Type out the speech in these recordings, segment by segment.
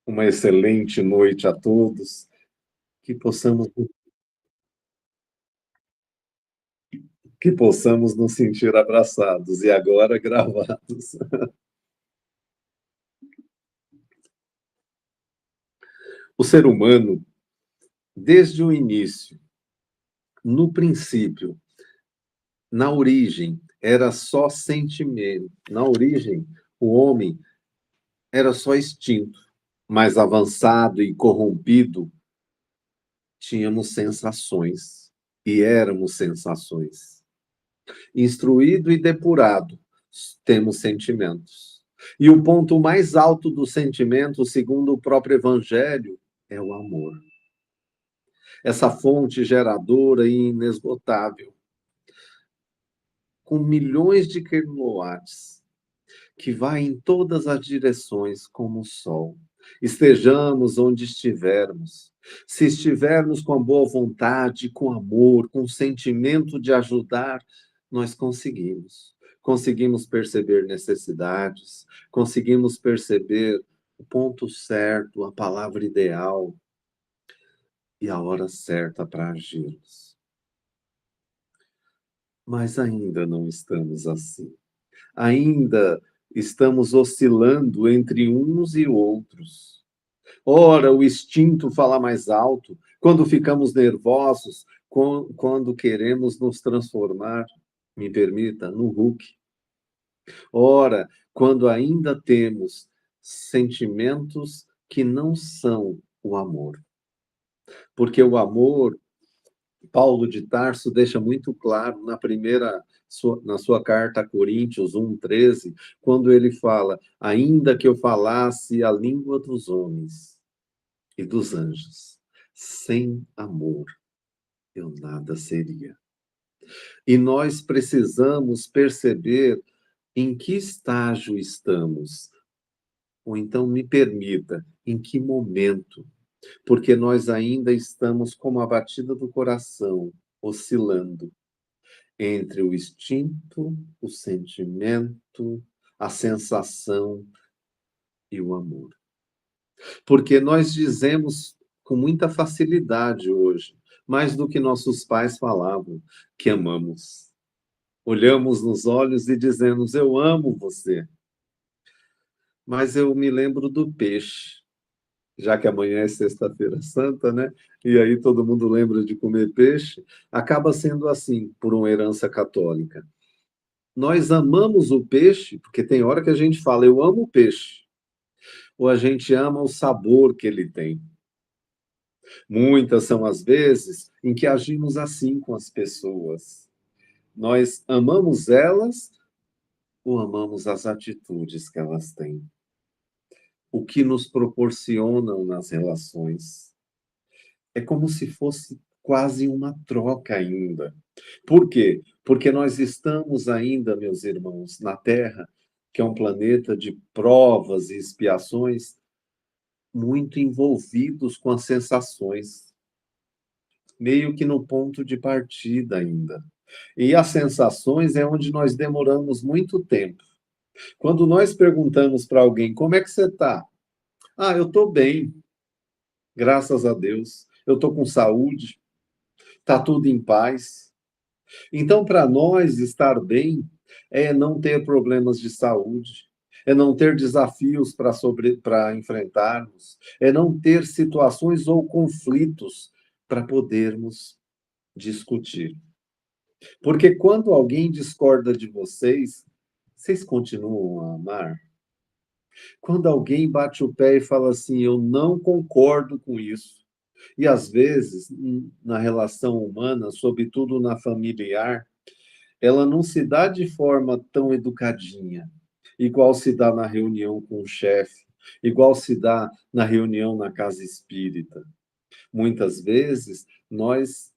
Uma excelente noite a todos, que possamos que possamos nos sentir abraçados e agora gravados. O ser humano, desde o início, no princípio, na origem, era só sentimento. Na origem, o homem era só instinto. Mais avançado e corrompido, tínhamos sensações e éramos sensações. Instruído e depurado, temos sentimentos. E o ponto mais alto do sentimento, segundo o próprio Evangelho, é o amor. Essa fonte geradora e inesgotável, com milhões de quilowatts, que vai em todas as direções como o sol. Estejamos onde estivermos, se estivermos com boa vontade, com amor, com sentimento de ajudar, nós conseguimos. Conseguimos perceber necessidades, conseguimos perceber o ponto certo, a palavra ideal e a hora certa para agirmos. Mas ainda não estamos assim. Ainda estamos oscilando entre uns e outros. Ora, o instinto fala mais alto, quando ficamos nervosos, quando queremos nos transformar, me permita, no Hulk. Ora, quando ainda temos sentimentos que não são o amor. Porque o amor, Paulo de Tarso deixa muito claro na sua carta a Coríntios 1:13, quando ele fala: ainda que eu falasse a língua dos homens e dos anjos, sem amor eu nada seria. E nós precisamos perceber em que estágio estamos, ou então me permita, em que momento, porque nós ainda estamos como a batida do coração, oscilando entre o instinto, o sentimento, a sensação e o amor. Porque nós dizemos com muita facilidade hoje, mais do que nossos pais falavam, que amamos. Olhamos nos olhos e dizemos: eu amo você. Mas eu me lembro do peixe, já que amanhã é Sexta-feira Santa, né? E aí todo mundo lembra de comer peixe, acaba sendo assim, por uma herança católica. Nós amamos o peixe, porque tem hora que a gente fala, eu amo o peixe, ou a gente ama o sabor que ele tem. Muitas são as vezes em que agimos assim com as pessoas. Nós amamos elas ou amamos as atitudes que elas têm, o que nos proporcionam nas relações. É como se fosse quase uma troca ainda. Por quê? Porque nós estamos ainda, meus irmãos, na Terra, que é um planeta de provas e expiações, muito envolvidos com as sensações, meio que no ponto de partida ainda. E as sensações é onde nós demoramos muito tempo. Quando nós perguntamos para alguém, como é que você está? Ah, eu estou bem, graças a Deus. Eu estou com saúde, está tudo em paz. Então, para nós, estar bem é não ter problemas de saúde, é não ter desafios para enfrentarmos, é não ter situações ou conflitos para podermos discutir. Porque quando alguém discorda de vocês, vocês continuam a amar? Quando alguém bate o pé e fala assim, eu não concordo com isso. E às vezes, na relação humana, sobretudo na familiar, ela não se dá de forma tão educadinha, igual se dá na reunião com o chefe, igual se dá na reunião na casa espírita. Muitas vezes, nós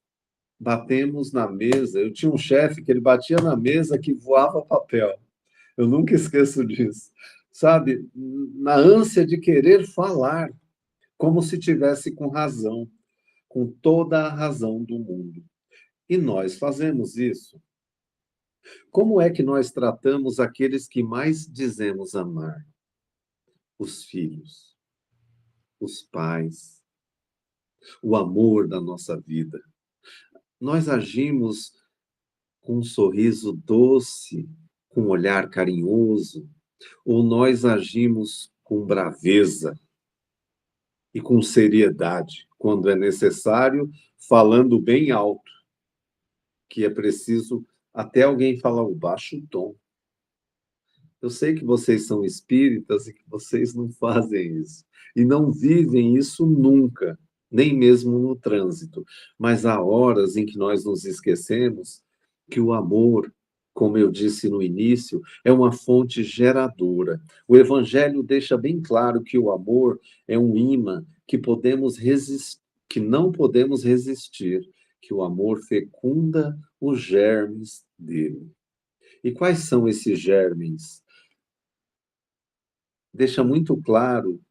batemos na mesa. Eu tinha um chefe que ele batia na mesa que voava papel. Eu nunca esqueço disso. Sabe, na ânsia de querer falar, como se tivesse com razão, com toda a razão do mundo. E nós fazemos isso. Como é que nós tratamos aqueles que mais dizemos amar? Os filhos. os pais, o amor da nossa vida. Nós agimos com um sorriso doce, com um olhar carinhoso, ou nós agimos com braveza e com seriedade, quando é necessário, falando bem alto, que é preciso até alguém falar o baixo tom. Eu sei que vocês são espíritas e que vocês não fazem isso. E não vivem isso nunca, nem mesmo no trânsito. Mas há horas em que nós nos esquecemos que o amor, como eu disse no início, é uma fonte geradora. O Evangelho deixa bem claro que o amor é um imã que podemos que não podemos resistir, que o amor fecunda os germes dele. E quais são esses germes? Deixa muito claro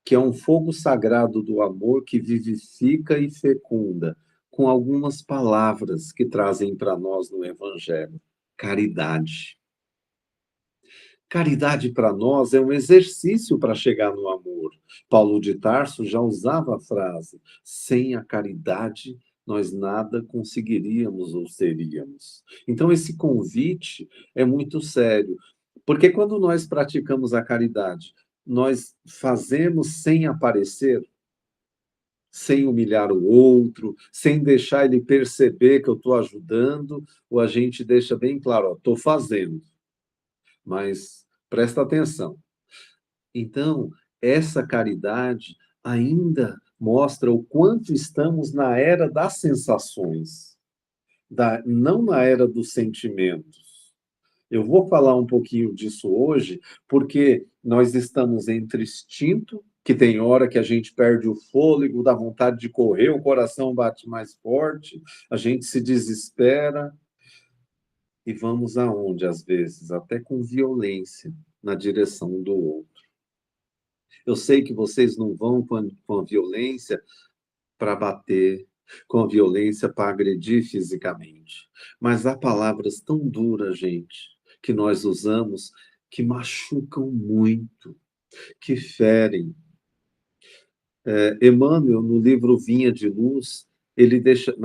que é um fogo sagrado do amor que vivifica e fecunda, com algumas palavras que trazem para nós no Evangelho. Caridade. Caridade para nós é um exercício para chegar no amor. Paulo de Tarso já usava a frase: sem a caridade, nós nada conseguiríamos ou seríamos. Então, esse convite é muito sério, porque quando nós praticamos a caridade, nós fazemos sem aparecer, sem humilhar o outro, sem deixar ele perceber que eu estou ajudando, ou a gente deixa bem claro: estou fazendo, mas presta atenção. Então, essa caridade ainda mostra o quanto estamos na era das sensações, não na era dos sentimentos. Eu vou falar um pouquinho disso hoje, porque nós estamos entre instinto, que tem hora que a gente perde o fôlego, dá vontade de correr, o coração bate mais forte, a gente se desespera, e vamos aonde, às vezes? Até com violência na direção do outro. Eu sei que vocês não vão com a violência para bater, com a violência para agredir fisicamente. Mas há palavras tão duras, gente, que nós usamos que machucam muito, que ferem. Emmanuel, no livro Vinha de Luz, ele deixa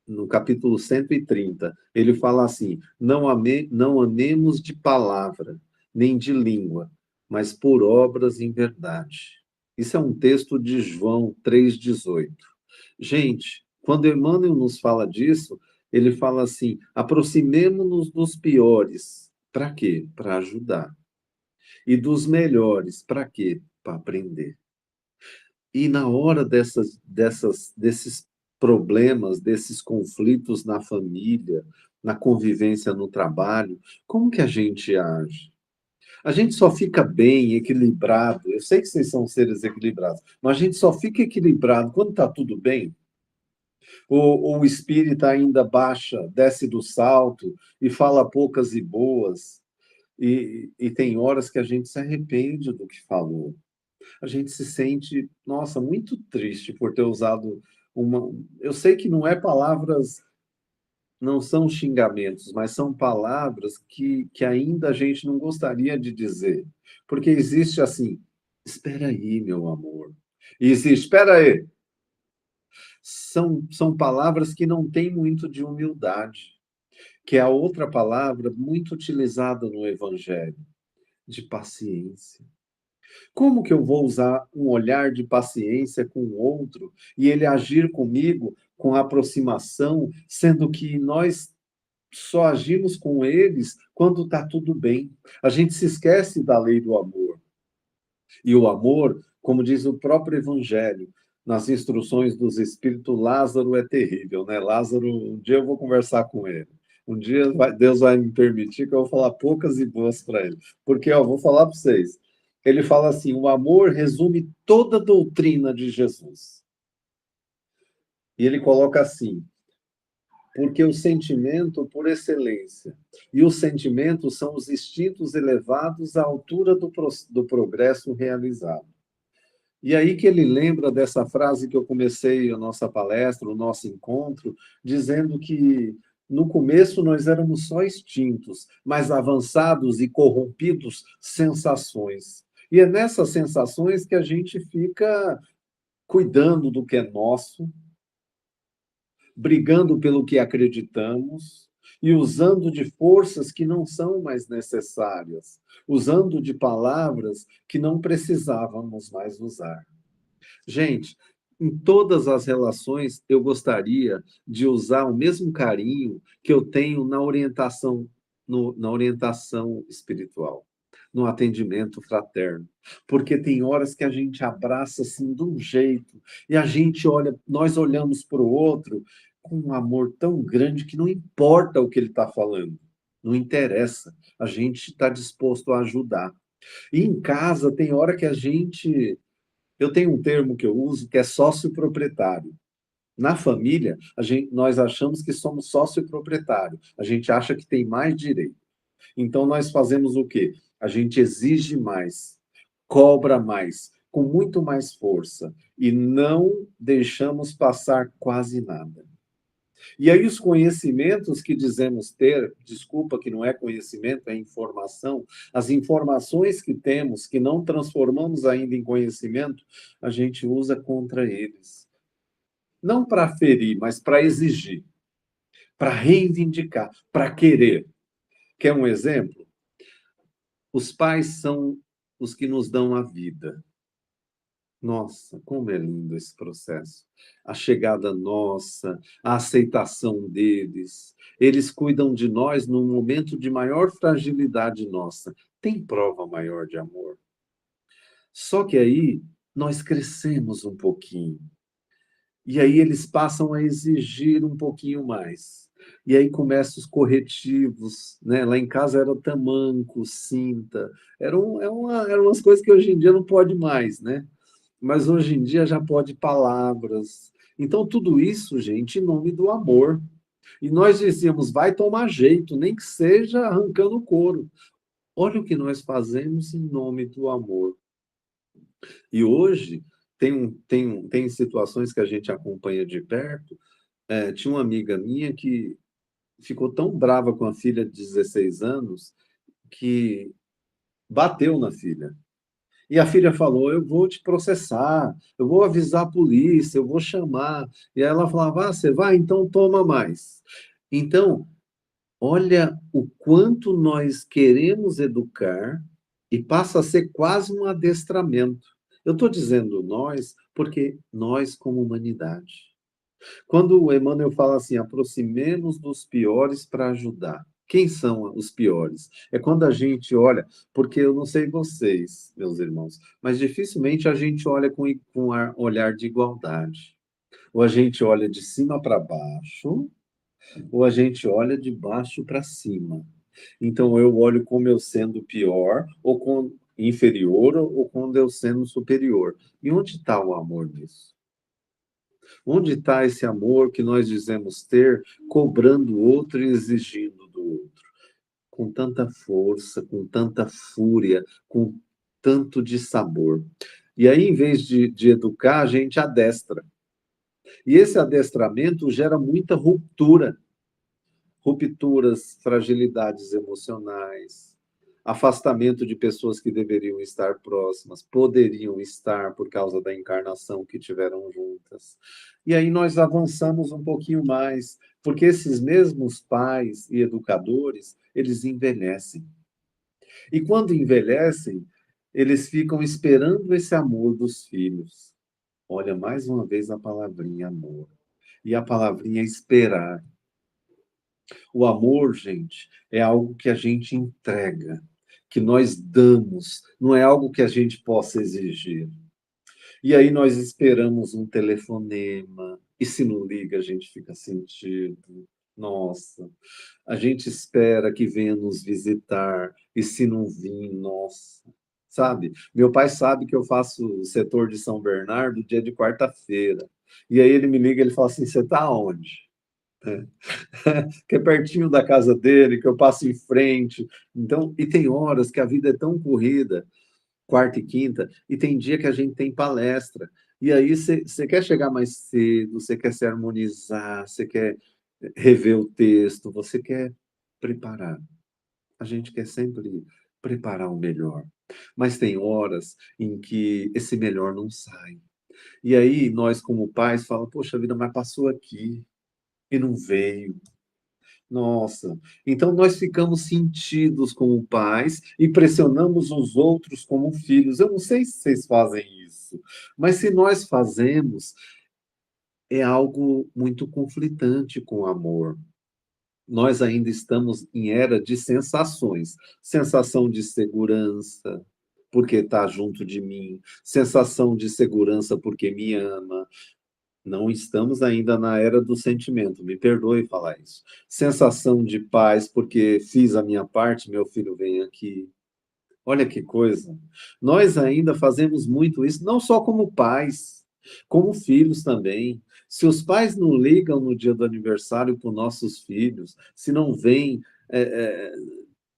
no capítulo 130, ele fala assim: não amemos de palavra, nem de língua, mas por obras em verdade. Isso é um texto de João 3,18. Gente, quando Emmanuel nos fala disso, ele fala assim: aproximemo-nos dos piores. Para quê? Para ajudar. E dos melhores. Para quê? Para aprender. E na hora desses problemas, desses conflitos na família, na convivência no trabalho, como que a gente age? A gente só fica bem, equilibrado. Eu sei que vocês são seres equilibrados, mas a gente só fica equilibrado quando está tudo bem. Ou o espírito ainda baixa, desce do salto e fala poucas e boas. E tem horas que a gente se arrepende do que falou. A gente se sente, nossa, muito triste por ter usado uma. Eu sei que não é palavras, não são xingamentos, mas são palavras que ainda a gente não gostaria de dizer. Porque existe assim: espera aí, meu amor. E existe: espera aí. São palavras que não têm muito de humildade, que é a outra palavra muito utilizada no Evangelho, de paciência. Como que eu vou usar um olhar de paciência com o outro e ele agir comigo com aproximação, sendo que nós só agimos com eles quando está tudo bem? A gente se esquece da lei do amor. E o amor, como diz o próprio Evangelho, nas instruções dos Espíritos, Lázaro é terrível, né? Lázaro, um dia eu vou conversar com ele. Um dia Deus vai me permitir que eu vou falar poucas e boas para ele. Porque, ó, vou falar para vocês. Ele fala assim: o amor resume toda a doutrina de Jesus. E ele coloca assim: porque o sentimento por excelência. E os sentimentos são os instintos elevados à altura do progresso realizado. E aí que ele lembra dessa frase que eu comecei a nossa palestra, o nosso encontro, dizendo que no começo nós éramos só instintos, mas avançados e corrompidos sensações. E é nessas sensações que a gente fica cuidando do que é nosso, brigando pelo que acreditamos e usando de forças que não são mais necessárias, usando de palavras que não precisávamos mais usar. Gente, em todas as relações, eu gostaria de usar o mesmo carinho que eu tenho na orientação, na orientação espiritual, no atendimento fraterno. Porque tem horas que a gente abraça assim de um jeito, e a gente olha, nós olhamos para o outro com um amor tão grande que não importa o que ele está falando, não interessa, a gente está disposto a ajudar. E em casa tem hora que a gente, eu tenho um termo que eu uso que é sócio proprietário. Na família, nós achamos que somos sócio proprietário. A gente acha que tem mais direito. Então nós fazemos o quê? A gente exige mais, cobra mais, com muito mais força e não deixamos passar quase nada. E aí os conhecimentos que dizemos ter, desculpa que não é conhecimento, é informação, as informações que temos, que não transformamos ainda em conhecimento, a gente usa contra eles. Não para ferir, mas para exigir, para reivindicar, para querer. Quer um exemplo? Os pais são os que nos dão a vida. Nossa, como é lindo esse processo. A chegada nossa, a aceitação deles. Eles cuidam de nós num momento de maior fragilidade nossa. Tem prova maior de amor. Só que aí nós crescemos um pouquinho. E aí eles passam a exigir um pouquinho mais. E aí começam os corretivos, né? Lá em casa era tamanco, cinta, eram umas coisas que hoje em dia não pode mais, né? Mas hoje em dia já pode palavras. Então, tudo isso, gente, em nome do amor. E nós dizíamos, vai tomar jeito, nem que seja arrancando o couro. Olha o que nós fazemos em nome do amor. E hoje, tem situações que a gente acompanha de perto. Tinha uma amiga minha que ficou tão brava com a filha de 16 anos que bateu na filha. E a filha falou: eu vou te processar, eu vou avisar a polícia, eu vou chamar. E ela falava: ah, você vai? Então toma mais. Então, olha o quanto nós queremos educar e passa a ser quase um adestramento. Eu estou dizendo nós porque nós, como humanidade. Quando o Emmanuel fala assim, aproximemos dos piores para ajudar. Quem são os piores? É quando a gente olha, porque eu não sei vocês, meus irmãos, mas dificilmente a gente olha com olhar de igualdade. Ou a gente olha de cima para baixo, ou a gente olha de baixo para cima. Então eu olho como eu sendo pior, ou com inferior, ou quando eu sendo superior. E onde está o amor nisso? Onde está esse amor que nós dizemos ter, cobrando o outro e exigindo do outro? Com tanta força, com tanta fúria, com tanto de sabor. E aí, em vez de educar, a gente adestra. E esse adestramento gera muita ruptura. Rupturas, fragilidades emocionais, afastamento de pessoas que deveriam estar próximas, poderiam estar por causa da encarnação que tiveram juntas. E aí nós avançamos um pouquinho mais, porque esses mesmos pais e educadores, eles envelhecem. E quando envelhecem, eles ficam esperando esse amor dos filhos. Olha, mais uma vez a palavrinha amor. E a palavrinha esperar. O amor, gente, é algo que a gente entrega, que nós damos, não é algo que a gente possa exigir. E aí nós esperamos um telefonema, e se não liga, a gente fica sentido. Nossa, a gente espera que venha nos visitar, e se não vir, nossa. Sabe? Meu pai sabe que eu faço o setor de São Bernardo dia de quarta-feira. E aí ele me liga, ele fala assim: "Você está onde?" Que é pertinho da casa dele, que eu passo em frente. Então, e tem horas que a vida é tão corrida, quarta e quinta, e tem dia que a gente tem palestra. E aí você quer chegar mais cedo, você quer se harmonizar, você quer rever o texto, você quer preparar. A gente quer sempre preparar o melhor. Mas tem horas em que esse melhor não sai. E aí nós como pais fala: "Poxa vida, mas passou aqui e não veio". Nossa, então nós ficamos sentidos como pais e pressionamos os outros como filhos. Eu não sei se vocês fazem isso, mas se nós fazemos, é algo muito conflitante com o amor. Nós ainda estamos em era de sensações, sensação de segurança, porque está junto de mim, sensação de segurança porque me ama. Não estamos ainda na era do sentimento, me perdoe falar isso. Sensação de paz porque fiz a minha parte, meu filho vem aqui. Olha que coisa. Nós ainda fazemos muito isso, não só como pais, como filhos também. Se os pais não ligam no dia do aniversário para os nossos filhos, se não vêm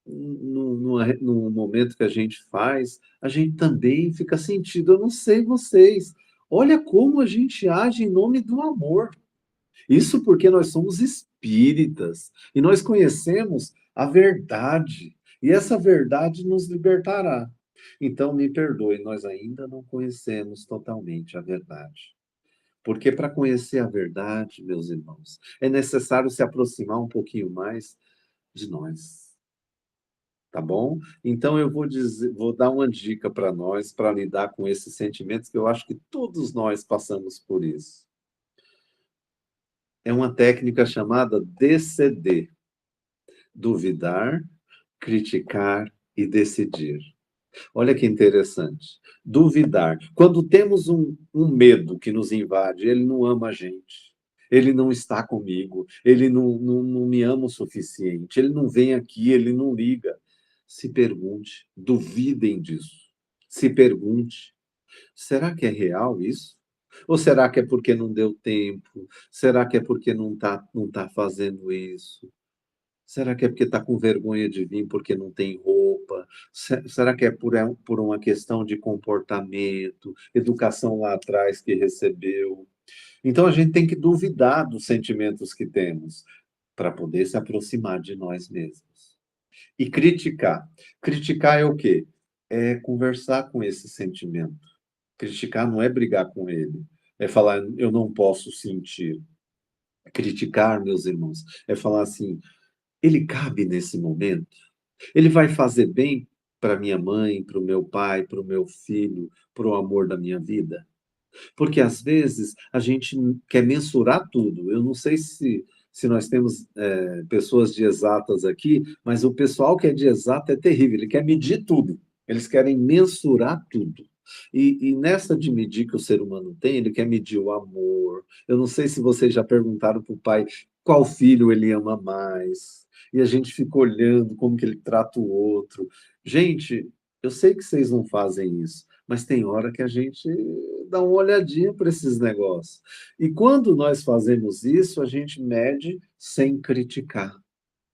no momento que a gente faz, a gente também fica sentido. Eu não sei vocês. Olha como a gente age em nome do amor. Isso porque nós somos espíritas e nós conhecemos a verdade, e essa verdade nos libertará. Então, me perdoe, nós ainda não conhecemos totalmente a verdade. Porque para conhecer a verdade, meus irmãos, é necessário se aproximar um pouquinho mais de nós, tá bom? Então eu vou dar uma dica para nós para lidar com esses sentimentos que eu acho que todos nós passamos por isso. É uma técnica chamada DCD. Duvidar, criticar e decidir. Olha que interessante. Duvidar. Quando temos um medo que nos invade, ele não ama a gente. Ele não está comigo. Ele não me ama o suficiente. Ele não vem aqui, ele não liga. Se pergunte, duvidem disso. Se pergunte: será que é real isso? Ou será que é porque não deu tempo? Será que é porque não tá fazendo isso? Será que é porque está com vergonha de vir porque não tem roupa? Será que é por uma questão de comportamento, educação lá atrás que recebeu? Então a gente tem que duvidar dos sentimentos que temos para poder se aproximar de nós mesmos. E criticar. Criticar é o quê? É conversar com esse sentimento. Criticar não é brigar com ele, é falar, eu não posso sentir. Criticar, meus irmãos, é falar assim, ele cabe nesse momento? Ele vai fazer bem para minha mãe, para o meu pai, para o meu filho, para o amor da minha vida? Porque às vezes a gente quer mensurar tudo. Eu não sei se nós temos pessoas de exatas aqui, mas o pessoal que é de exata é terrível, ele quer medir tudo. Eles querem mensurar tudo. E nessa de medir que o ser humano tem, ele quer medir o amor. Eu não sei se vocês já perguntaram para o pai qual filho ele ama mais. E a gente fica olhando como que ele trata o outro. Gente, eu sei que vocês não fazem isso, mas tem hora que a gente dá uma olhadinha para esses negócios. E quando nós fazemos isso, a gente mede sem criticar.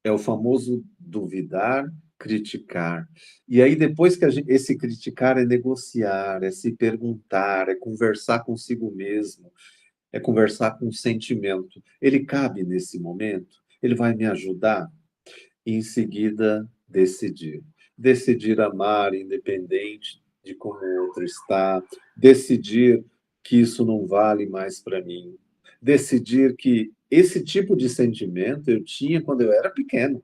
É o famoso duvidar, criticar. E aí, depois que esse criticar é negociar, é se perguntar, é conversar consigo mesmo, é conversar com o sentimento. Ele cabe nesse momento? Ele vai me ajudar? E em seguida decidir. Decidir amar, independente de como o outro está, decidir que isso não vale mais para mim, decidir que esse tipo de sentimento eu tinha quando eu era pequeno.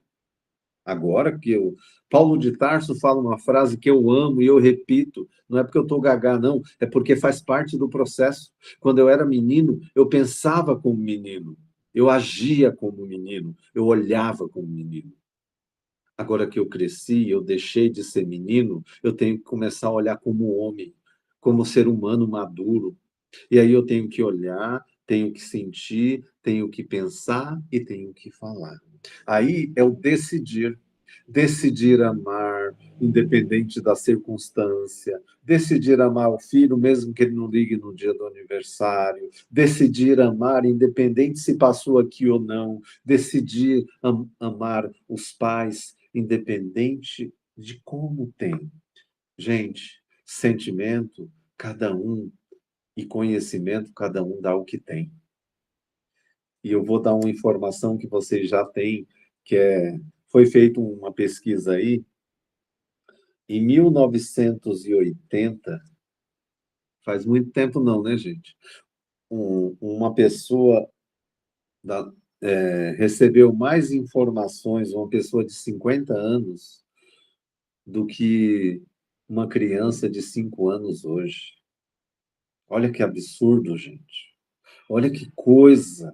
Agora que eu. Paulo de Tarso fala uma frase que eu amo e eu repito, não é porque eu estou gagá, não, é porque faz parte do processo. Quando eu era menino, eu pensava como menino, eu agia como menino, eu olhava como menino. Agora que eu cresci, eu deixei de ser menino, eu tenho que começar a olhar como homem, como ser humano maduro. E aí eu tenho que olhar, tenho que sentir, tenho que pensar e tenho que falar. Aí é o decidir. Decidir amar, independente da circunstância. Decidir amar o filho, mesmo que ele não ligue no dia do aniversário. Decidir amar, independente se passou aqui ou não. Decidir amar os pais, independente de como tem. Gente, sentimento, cada um, e conhecimento, cada um dá o que tem. E eu vou dar uma informação que vocês já têm, que foi feita uma pesquisa aí, Em 1980, faz muito tempo não, né, gente? Uma pessoa recebeu mais informações, uma pessoa de 50 anos, do que uma criança de 5 anos hoje. Olha que absurdo, gente. Olha que coisa.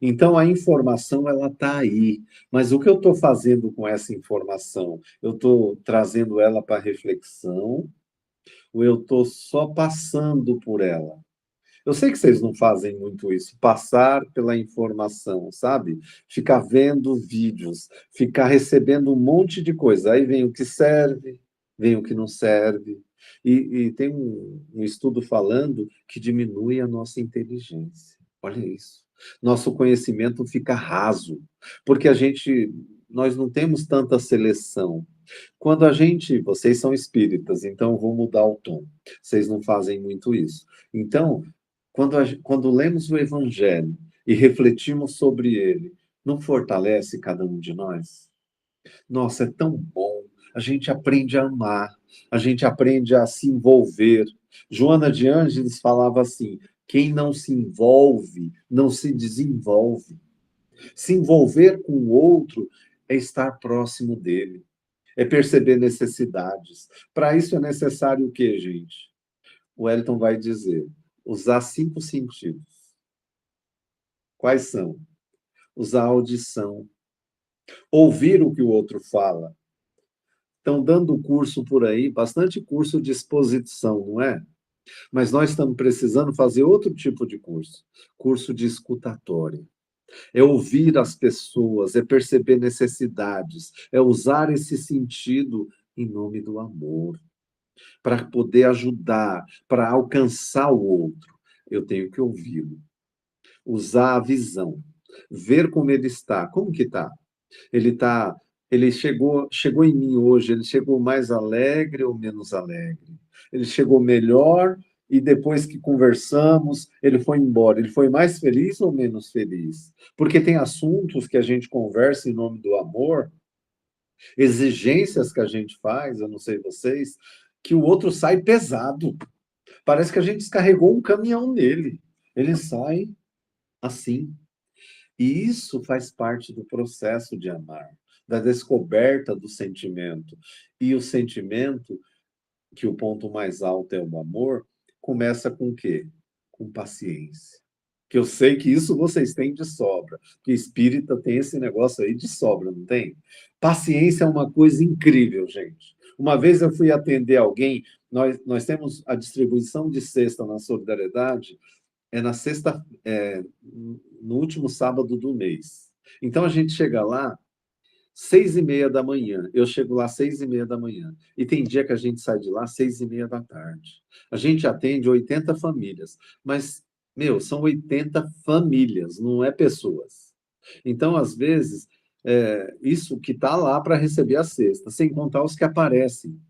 Então, a informação, ela está aí. Mas o que eu estou fazendo com essa informação? Eu estou trazendo ela para reflexão ou eu estou só passando por ela? Eu sei que vocês não fazem muito isso, passar pela informação, sabe? Ficar vendo vídeos, ficar recebendo um monte de coisa. Aí vem o que serve, vem o que não serve. E tem um estudo falando que diminui a nossa inteligência. Olha isso. Nosso conhecimento fica raso, porque nós não temos tanta seleção. Quando a gente, vocês são espíritas, então eu vou mudar o tom. Vocês não fazem muito isso. Então, quando lemos o Evangelho e refletimos sobre ele, não fortalece cada um de nós? Nossa, é tão bom. A gente aprende a amar, a gente aprende a se envolver. Joana de Ângeles falava assim: quem não se envolve, não se desenvolve. Se envolver com o outro é estar próximo dele, é perceber necessidades. Para isso é necessário o quê, gente? O Wellington vai dizer: usar 5 sentidos. Quais são? Usar a audição, ouvir o que o outro fala. Estão dando curso por aí, bastante curso de exposição, não é? Mas nós estamos precisando fazer outro tipo de curso de escutatória. É ouvir as pessoas, é perceber necessidades, é usar esse sentido em nome do amor, para poder ajudar, para alcançar o outro. Eu tenho que ouvi-lo, usar a visão, ver como ele está. Como que está? Ele chegou em mim hoje, ele chegou mais alegre ou menos alegre? Ele chegou melhor e depois que conversamos, ele foi embora. Ele foi mais feliz ou menos feliz? Porque tem assuntos que a gente conversa em nome do amor, exigências que a gente faz, eu não sei vocês, que o outro sai pesado. Parece que a gente descarregou um caminhão nele. Ele sai assim. E isso faz parte do processo de amar, da descoberta do sentimento. E o sentimento, que o ponto mais alto é o amor, começa com o quê? Com paciência. Que eu sei que isso vocês têm de sobra, que espírita tem esse negócio aí de sobra, não tem? Paciência é uma coisa incrível, gente. Uma vez eu fui atender alguém, nós temos a distribuição de cesta na Solidariedade, na sexta, no último sábado do mês. Então a gente chega lá 6:30 da manhã. Eu chego lá 6:30 da manhã. E tem dia que a gente sai de lá 6:30 da tarde. A gente atende 80 famílias, mas meu, são 80 famílias, não é pessoas. Então, às vezes, isso que está lá para receber a cesta, sem contar os que aparecem.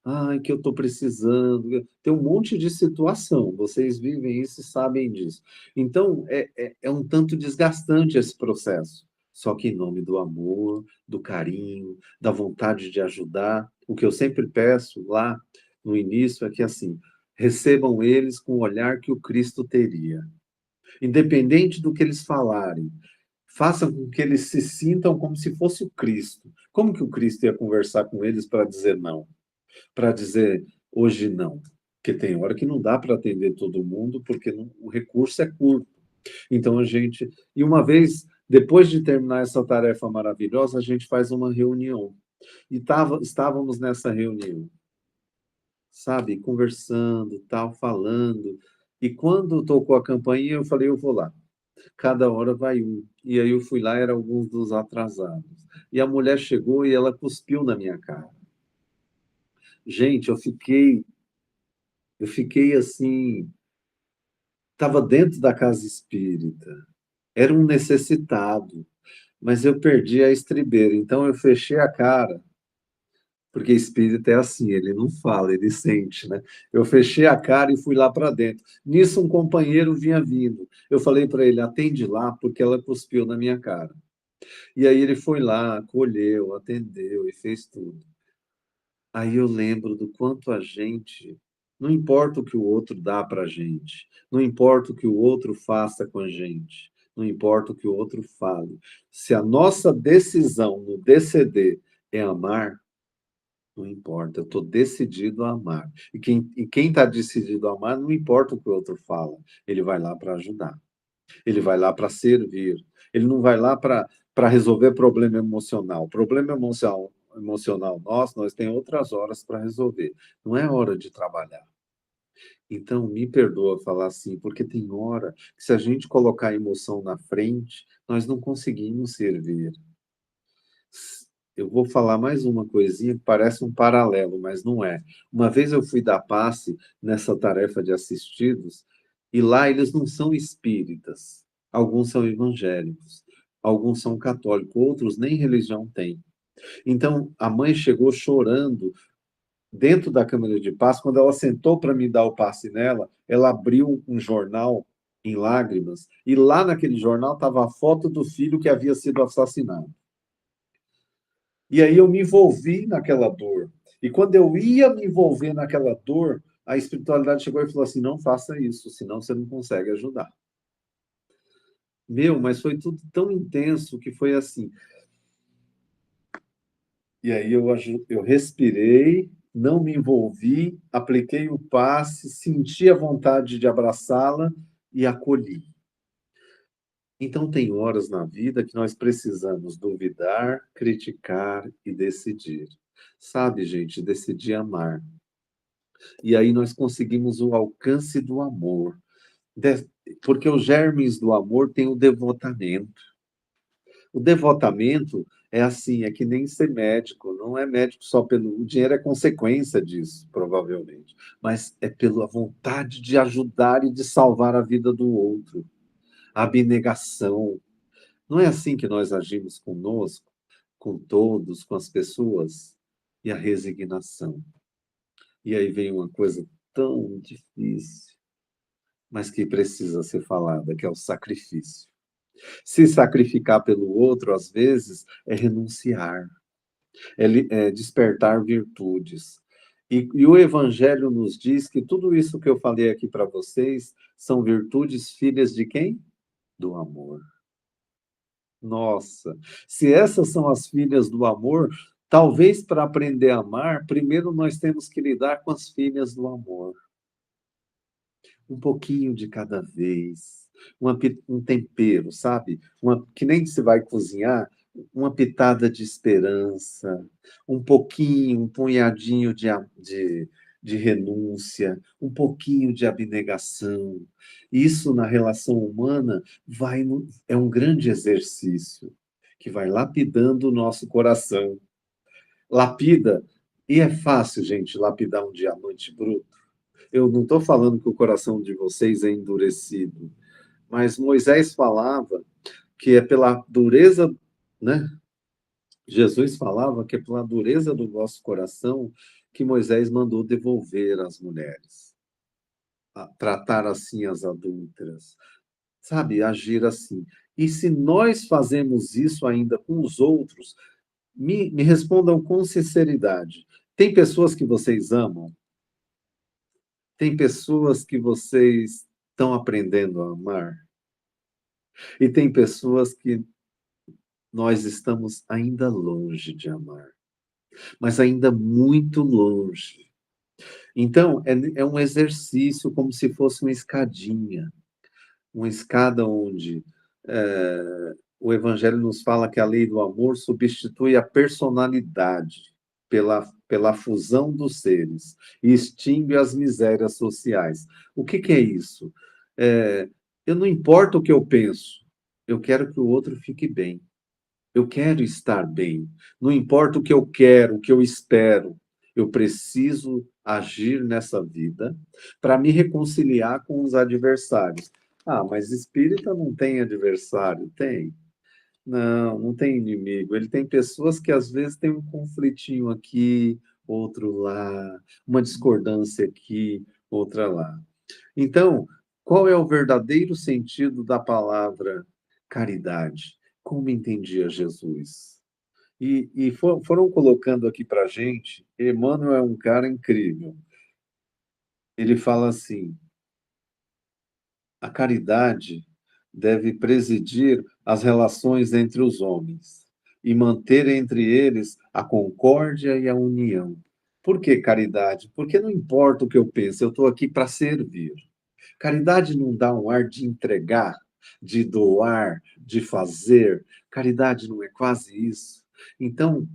Ai, que eu estou precisando. Tem um monte de situação, vocês vivem isso e sabem disso. Então, é um tanto desgastante esse processo. Só que em nome do amor, do carinho, da vontade de ajudar, o que eu sempre peço lá no início é que, assim, recebam eles com o olhar que o Cristo teria. Independente do que eles falarem, façam com que eles se sintam como se fosse o Cristo. Como que o Cristo ia conversar com eles para dizer não? Para dizer hoje não? Porque tem hora que não dá para atender todo mundo, porque o recurso é curto. Então a gente. E uma vez, depois de terminar essa tarefa maravilhosa, a gente faz uma reunião. E estávamos nessa reunião, sabe, conversando, tal, falando. E quando tocou a campainha, eu falei, eu vou lá. Cada hora vai um. E aí eu fui lá, era alguns dos atrasados. E a mulher chegou e ela cuspiu na minha cara. Gente, eu fiquei assim, estava dentro da casa espírita. Era um necessitado, mas eu perdi a estribeira. Então eu fechei a cara, porque espírita é assim, ele não fala, ele sente, né? Eu fechei a cara e fui lá para dentro. Nisso um companheiro vinha vindo. Eu falei para ele, atende lá, porque ela cuspiu na minha cara. E aí ele foi lá, acolheu, atendeu e fez tudo. Aí eu lembro do quanto a gente, não importa o que o outro dá para a gente, não importa o que o outro faça com a gente, não importa o que o outro fale, se a nossa decisão no DCD é amar, não importa, eu estou decidido a amar. E quem está decidido a amar, não importa o que o outro fala, ele vai lá para ajudar, ele vai lá para servir, ele não vai lá para resolver problema emocional. Problema emocional nosso, nós temos outras horas para resolver, não é hora de trabalhar. Então, me perdoa falar assim, porque tem hora que se a gente colocar a emoção na frente, nós não conseguimos servir. Eu vou falar mais uma coisinha que parece um paralelo, mas não é. Uma vez eu fui dar passe nessa tarefa de assistidos, e lá eles não são espíritas. Alguns são evangélicos, alguns são católicos, outros nem religião têm. Então, a mãe chegou chorando dentro da câmara de passe. Quando ela sentou para me dar o passe nela, ela abriu um jornal em lágrimas, e lá naquele jornal estava a foto do filho que havia sido assassinado. E aí eu me envolvi naquela dor. E quando eu ia me envolver naquela dor, a espiritualidade chegou e falou assim: não faça isso, senão você não consegue ajudar. Meu, mas foi tudo tão intenso que foi assim. E aí eu respirei, não me envolvi, apliquei o passe, senti a vontade de abraçá-la e acolhi. Então, tem horas na vida que nós precisamos duvidar, criticar e decidir. Sabe, gente, decidir amar. E aí nós conseguimos o alcance do amor. Porque os germes do amor têm o devotamento. O devotamento é assim, é que nem ser médico, não é médico só pelo. O dinheiro é consequência disso, provavelmente, mas é pela vontade de ajudar e de salvar a vida do outro. A abnegação. Não é assim que nós agimos conosco, com todos, com as pessoas? E a resignação. E aí vem uma coisa tão difícil, mas que precisa ser falada, que é o sacrifício. Se sacrificar pelo outro, às vezes, é renunciar, é despertar virtudes. E o Evangelho nos diz que tudo isso que eu falei aqui para vocês são virtudes filhas de quem? Do amor. Nossa, se essas são as filhas do amor, talvez para aprender a amar, primeiro nós temos que lidar com as filhas do amor. Um pouquinho de cada vez, um tempero, sabe? Que nem se vai cozinhar, uma pitada de esperança, um pouquinho, um punhadinho de renúncia, um pouquinho de abnegação. Isso na relação humana é um grande exercício que vai lapidando o nosso coração. Lapida, e é fácil, gente, lapidar um diamante bruto. Eu não estou falando que o coração de vocês é endurecido, mas Moisés falava que é pela dureza, né? Jesus falava que é pela dureza do vosso coração que Moisés mandou devolver as mulheres, tratar assim as adúlteras, sabe? Agir assim. E se nós fazemos isso ainda com os outros, me respondam com sinceridade. Tem pessoas que vocês amam? Tem pessoas que vocês estão aprendendo a amar? E tem pessoas que nós estamos ainda longe de amar, mas ainda muito longe. Então, é um exercício como se fosse uma escadinha, uma escada onde o Evangelho nos fala que a lei do amor substitui a personalidade pela fusão dos seres e extingue as misérias sociais. O que é isso? É, eu não importa o que eu penso, eu quero que o outro fique bem. Eu quero estar bem. Não importa o que eu quero, o que eu espero. Eu preciso agir nessa vida para me reconciliar com os adversários. Ah, mas espírita não tem adversário? Tem. Não, não tem inimigo. Ele tem pessoas que às vezes tem um conflitinho aqui, outro lá, uma discordância aqui, outra lá. Então, qual é o verdadeiro sentido da palavra caridade? Como entendia Jesus? Foram colocando aqui para a gente, Emmanuel é um cara incrível. Ele fala assim, a caridade deve presidir as relações entre os homens e manter entre eles a concórdia e a união. Por que caridade? Porque não importa o que eu penso, eu estou aqui para servir. Caridade não dá um ar de entregar, de doar, de fazer. Caridade não é quase isso. Então,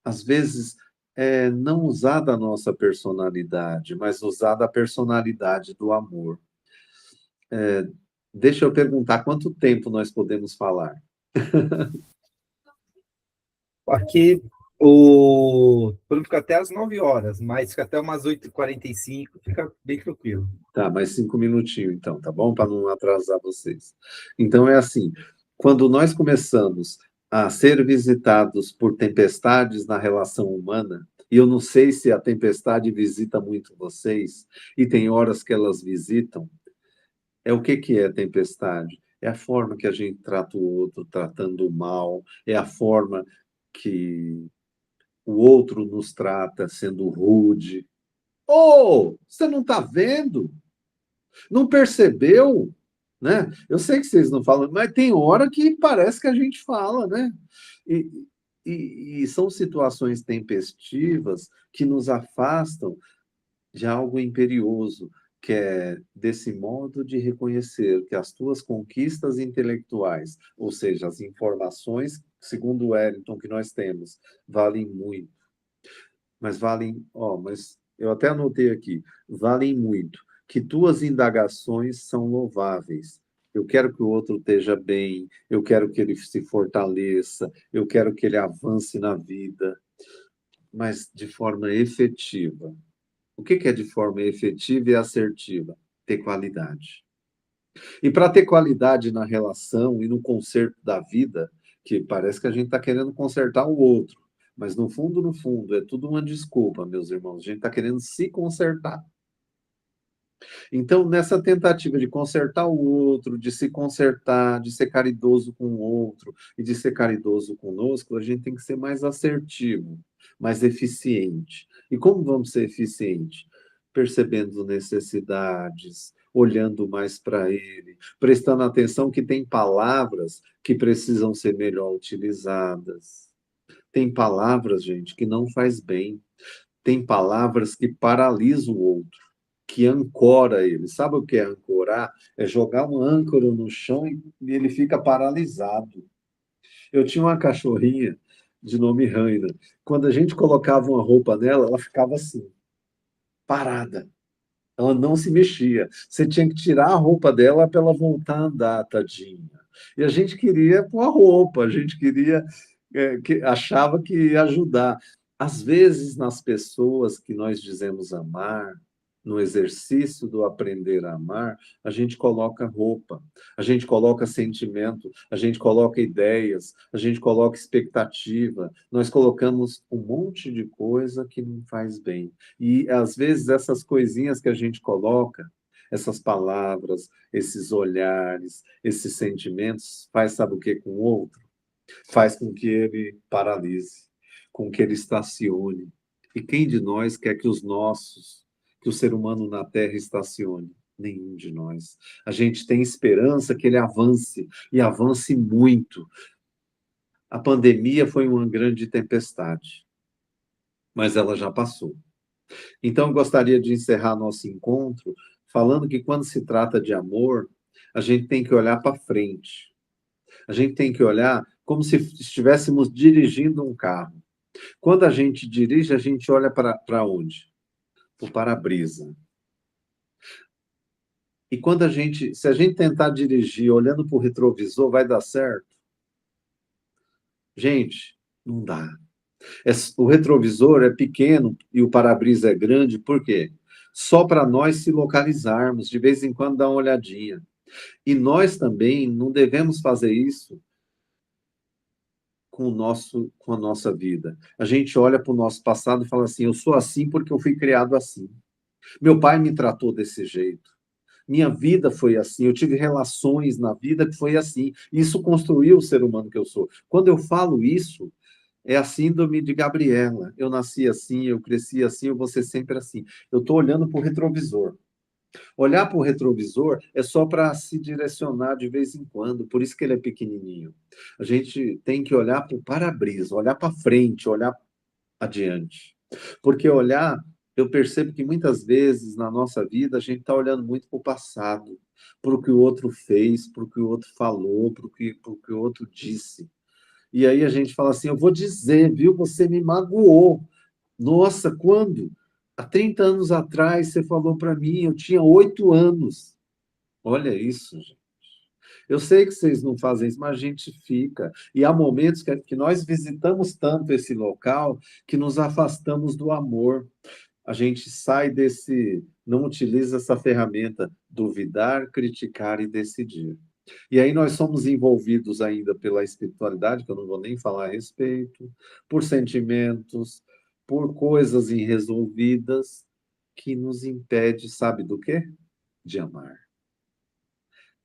às vezes, é não usar da nossa personalidade, mas usar da personalidade do amor. Deixa eu perguntar, quanto tempo nós podemos falar? Aqui o plano fica até às 9 horas, mas fica até umas 8h45, fica bem tranquilo. Tá, mais 5 minutinhos, então, tá bom? Para não atrasar vocês. Então, é assim, quando nós começamos a ser visitados por tempestades na relação humana, e eu não sei se a tempestade visita muito vocês, e tem horas que elas visitam, é o que é tempestade? É a forma que a gente trata o outro, tratando mal, é a forma que o outro nos trata, sendo rude. Oh, você não está vendo? Não percebeu? Né? Eu sei que vocês não falam, mas tem hora que parece que a gente fala, né? E, e são situações tempestivas que nos afastam de algo imperioso, que é desse modo de reconhecer que as tuas conquistas intelectuais, ou seja, as informações, segundo o Wellington, que nós temos, valem muito, mas valem, mas eu até anotei aqui, valem muito, que tuas indagações são louváveis. Eu quero que o outro esteja bem, eu quero que ele se fortaleça, eu quero que ele avance na vida, mas de forma efetiva. O que é de forma efetiva e assertiva? Ter qualidade. E para ter qualidade na relação e no conserto da vida, que parece que a gente está querendo consertar o outro, mas no fundo, é tudo uma desculpa, meus irmãos. A gente está querendo se consertar. Então, nessa tentativa de consertar o outro, de se consertar, de ser caridoso com o outro e de ser caridoso conosco, a gente tem que ser mais assertivo, mais eficiente. E como vamos ser eficientes? Percebendo necessidades, olhando mais para ele, prestando atenção que tem palavras que precisam ser melhor utilizadas. Tem palavras, gente, que não faz bem. Tem palavras que paralisam o outro, que ancora ele. Sabe o que é ancorar? É jogar um âncora no chão e ele fica paralisado. Eu tinha uma cachorrinha de nome Raina. Quando a gente colocava uma roupa nela, ela ficava assim, parada. Ela não se mexia. Você tinha que tirar a roupa dela para ela voltar a andar, tadinha. E a gente queria pôr a roupa, a gente queria, achava que ia ajudar. Às vezes, nas pessoas que nós dizemos amar, no exercício do aprender a amar, a gente coloca roupa, a gente coloca sentimento, a gente coloca ideias, a gente coloca expectativa, nós colocamos um monte de coisa que não faz bem. E, às vezes, essas coisinhas que a gente coloca, essas palavras, esses olhares, esses sentimentos, faz sabe o que com o outro? Faz com que ele paralise, com que ele estacione. E quem de nós quer que que o ser humano na Terra estacione? Nenhum de nós. A gente tem esperança que ele avance, e avance muito. A pandemia foi uma grande tempestade, mas ela já passou. Então, eu gostaria de encerrar nosso encontro falando que quando se trata de amor, a gente tem que olhar para frente. A gente tem que olhar como se estivéssemos dirigindo um carro. Quando a gente dirige, a gente olha para onde? Para o para-brisa. E quando se a gente tentar dirigir olhando para o retrovisor, vai dar certo? Gente, não dá. O retrovisor é pequeno e o para-brisa é grande, por quê? Só para nós se localizarmos, de vez em quando dar uma olhadinha. E nós também não devemos fazer isso com a nossa vida. A gente olha para o nosso passado e fala assim: eu sou assim porque eu fui criado assim. Meu pai me tratou desse jeito. Minha vida foi assim, eu tive relações na vida que foi assim. Isso construiu o ser humano que eu sou. Quando eu falo isso, É a síndrome de Gabriela. Eu nasci assim, eu cresci assim, eu vou ser sempre assim. Eu estou olhando para o retrovisor. Olhar para o retrovisor é só para se direcionar de vez em quando, por isso que ele é pequenininho. A gente tem que olhar para o para-brisa, olhar para frente, olhar adiante. Porque olhar, eu percebo que muitas vezes na nossa vida a gente está olhando muito para o passado, para o que o outro fez, para o que o outro falou, para o que o outro disse. E aí a gente fala assim: eu vou dizer, viu? Você me magoou. Nossa, quando? Há 30 anos atrás você falou para mim, eu tinha 8 anos. Olha isso, gente. Eu sei que vocês não fazem isso, mas a gente fica. E há momentos que nós visitamos tanto esse local que nos afastamos do amor. A gente sai desse, não utiliza essa ferramenta, duvidar, criticar e decidir. E aí nós somos envolvidos ainda pela espiritualidade, que eu não vou nem falar a respeito, por sentimentos, por coisas irresolvidas que nos impede, sabe do quê? De amar.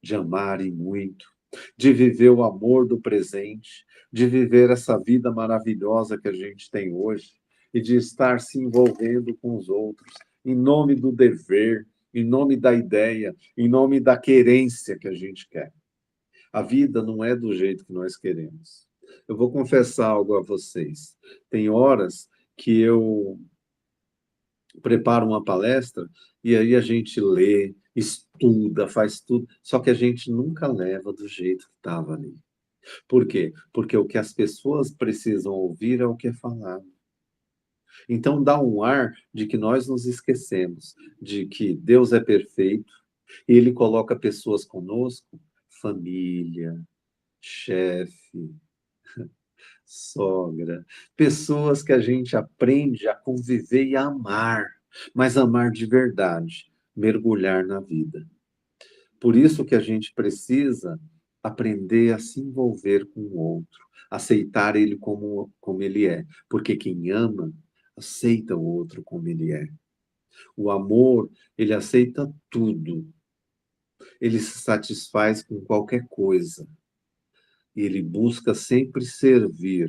De amar e muito, de viver o amor do presente, de viver essa vida maravilhosa que a gente tem hoje e de estar se envolvendo com os outros, em nome do dever, em nome da ideia, em nome da querência que a gente quer. A vida não é do jeito que nós queremos. Eu vou confessar algo a vocês. Tem horas que eu preparo uma palestra e aí a gente lê, estuda, faz tudo, só que a gente nunca leva do jeito que estava ali. Por quê? Porque o que as pessoas precisam ouvir é o que é falado. Então dá um ar de que nós nos esquecemos de que Deus é perfeito e Ele coloca pessoas conosco, família, chefe, sogra, pessoas que a gente aprende a conviver e a amar, mas amar de verdade, mergulhar na vida. Por isso que a gente precisa aprender a se envolver com o outro, aceitar ele como ele é, porque quem ama aceita o outro como ele é. O amor, ele aceita tudo. Ele se satisfaz com qualquer coisa. Ele busca sempre servir,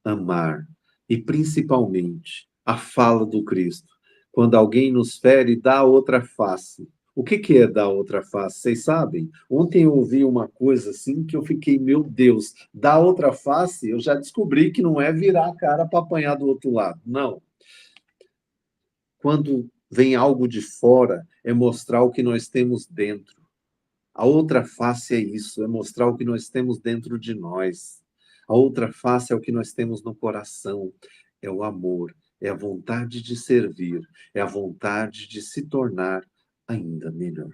amar e principalmente a fala do Cristo. Quando alguém nos fere, dá outra face. O que que é dar outra face? Vocês sabem? Ontem eu ouvi uma coisa assim que eu fiquei, meu Deus, dar outra face, eu já descobri que não é virar a cara para apanhar do outro lado. Não. Quando vem algo de fora, é mostrar o que nós temos dentro. A outra face é isso, é mostrar o que nós temos dentro de nós. A outra face é o que nós temos no coração, é o amor, é a vontade de servir, é a vontade de se tornar ainda melhor.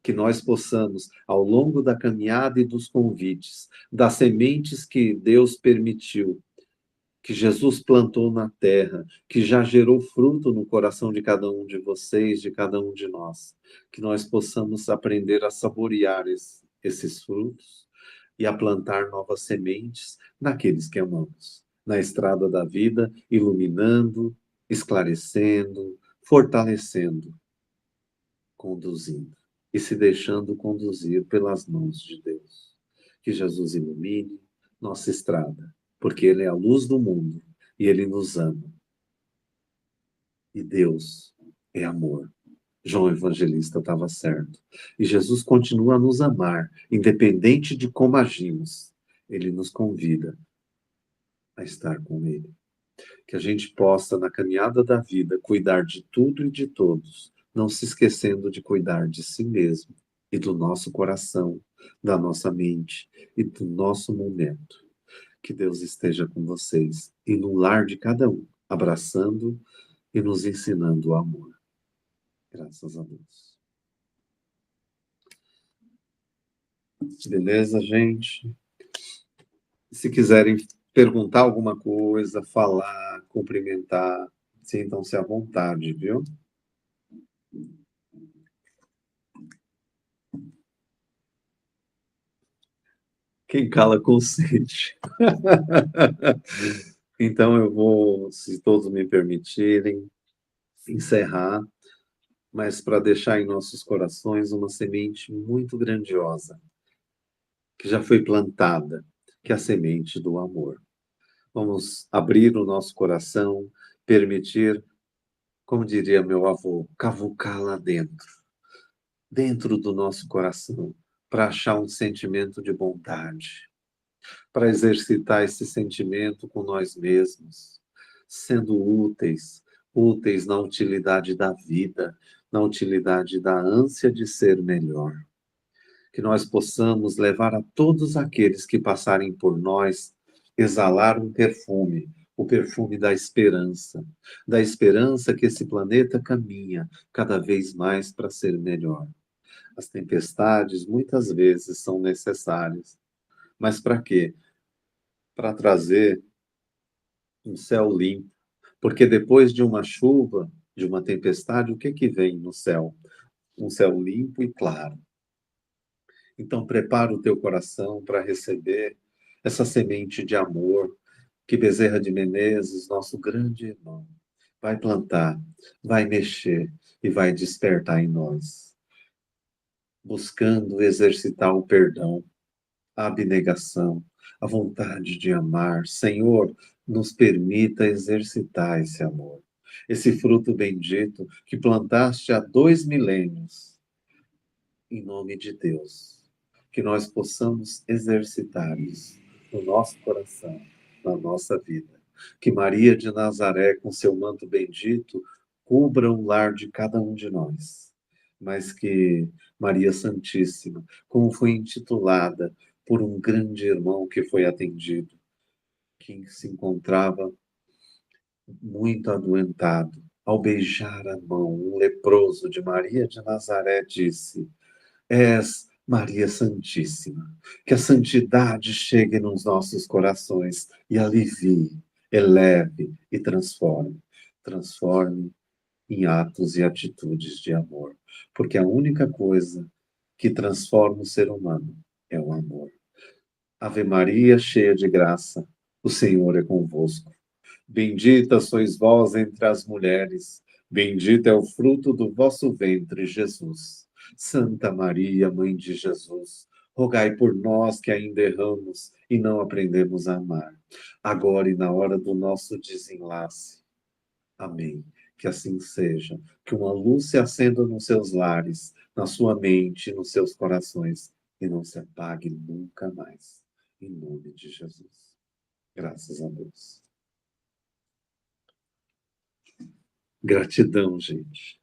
Que nós possamos, ao longo da caminhada e dos convites, das sementes que Deus permitiu, que Jesus plantou na terra, que já gerou fruto no coração de cada um de vocês, de cada um de nós, que nós possamos aprender a saborear esses frutos e a plantar novas sementes naqueles que amamos, na estrada da vida, iluminando, esclarecendo, fortalecendo, conduzindo e se deixando conduzir pelas mãos de Deus. Que Jesus ilumine nossa estrada, porque Ele é a luz do mundo e Ele nos ama. E Deus é amor. João Evangelista estava certo. E Jesus continua a nos amar, independente de como agimos. Ele nos convida a estar com Ele. Que a gente possa, na caminhada da vida, cuidar de tudo e de todos, não se esquecendo de cuidar de si mesmo e do nosso coração, da nossa mente e do nosso momento. Que Deus esteja com vocês e no lar de cada um, abraçando e nos ensinando o amor. Graças a Deus. Beleza, gente? Se quiserem perguntar alguma coisa, falar, cumprimentar, sintam-se à vontade, viu? Quem cala consente. Então eu vou, se todos me permitirem, encerrar, mas para deixar em nossos corações uma semente muito grandiosa, que já foi plantada, que é a semente do amor. Vamos abrir o nosso coração, permitir, como diria meu avô, cavucar lá dentro do nosso coração, para achar um sentimento de bondade, para exercitar esse sentimento com nós mesmos, sendo úteis na utilidade da vida, na utilidade da ânsia de ser melhor. Que nós possamos levar a todos aqueles que passarem por nós, exalar um perfume, o perfume da esperança que esse planeta caminha cada vez mais para ser melhor. As tempestades muitas vezes são necessárias, mas para quê? Para trazer um céu limpo, porque depois de uma chuva, de uma tempestade, o que que vem no céu? Um céu limpo e claro. Então, prepara o teu coração para receber essa semente de amor que Bezerra de Menezes, nosso grande irmão, vai plantar, vai mexer e vai despertar em nós, buscando exercitar o perdão, a abnegação, a vontade de amar. Senhor, nos permita exercitar esse amor, esse fruto bendito que plantaste há 2 milênios, em nome de Deus, que nós possamos exercitar isso no nosso coração, na nossa vida. Que Maria de Nazaré, com seu manto bendito, cubra o lar de cada um de nós. Mas que Maria Santíssima, como foi intitulada por um grande irmão que foi atendido, que se encontrava muito adoentado, ao beijar a mão, um leproso de Maria de Nazaré disse: És Maria Santíssima, que a santidade chegue nos nossos corações e alivie, eleve e transforme. Transforme em atos e atitudes de amor, porque a única coisa que transforma o ser humano é o amor. Ave Maria, cheia de graça, o Senhor é convosco. Bendita sois vós entre as mulheres, bendito é o fruto do vosso ventre, Jesus. Santa Maria, Mãe de Jesus, rogai por nós que ainda erramos e não aprendemos a amar, agora e na hora do nosso desenlace. Amém. Que assim seja, que uma luz se acenda nos seus lares, na sua mente, nos seus corações, e não se apague nunca mais. Em nome de Jesus. Graças a Deus. Gratidão, gente.